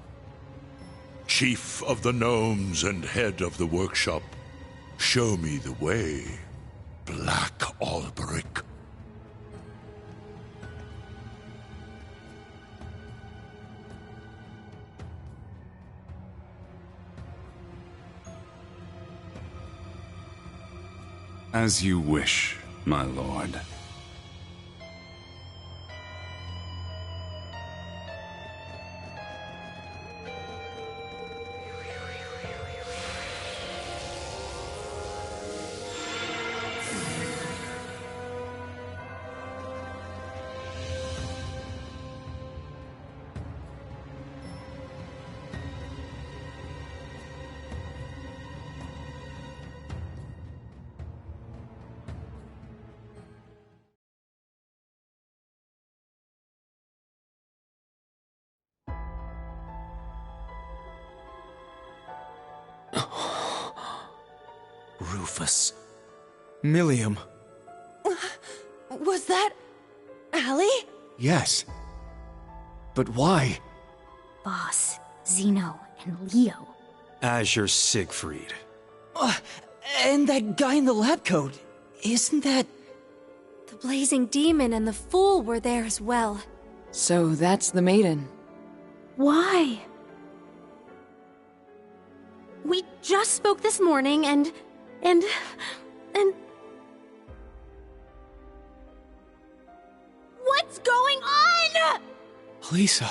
Chief of the Gnomes and head of the workshop, show me the way, Black Alberic. As you wish, my lord. Rufus. Millium. Was that Allie? Yes. But why? Boss, Zeno, and Leo. Azure Siegfried. And that guy in the lab coat, isn't that... The Blazing Demon and the Fool were there as well. So that's the Maiden. Why? We just spoke this morning and... What's going on?! Lisa.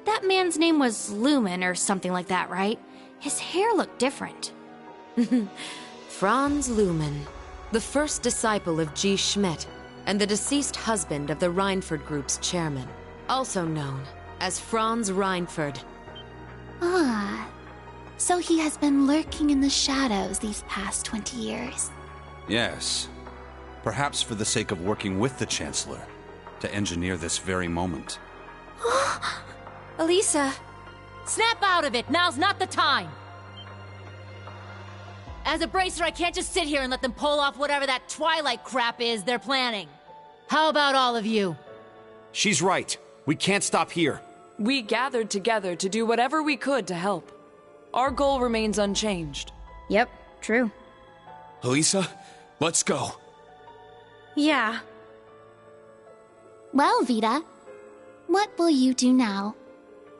That man's name was Lumen or something like that, right? His hair looked different. Franz Lumen, the first disciple of G. Schmidt, and the deceased husband of the Reinford Group's chairman, also known as Franz Reinford. Ah, so he has been lurking in the shadows these past 20 years. Yes. Perhaps for the sake of working with the Chancellor, to engineer this very moment. Elisa! Snap out of it! Now's not the time! As a bracer, I can't just sit here and let them pull off whatever that Twilight crap is they're planning. How about all of you? She's right. We can't stop here. We gathered together to do whatever we could to help. Our goal remains unchanged. Yep, true. Elisa, let's go. Yeah. Well, Vita, what will you do now?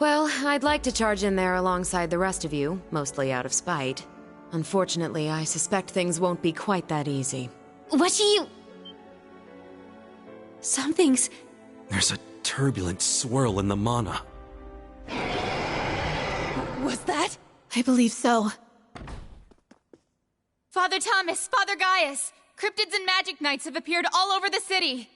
Well, I'd like to charge in there alongside the rest of you, mostly out of spite. Unfortunately, I suspect things won't be quite that easy. What do you... Something's... There's a turbulent swirl in the mana. Was that? I believe so. Father Thomas, Father Gaius, cryptids and magic knights have appeared all over the city.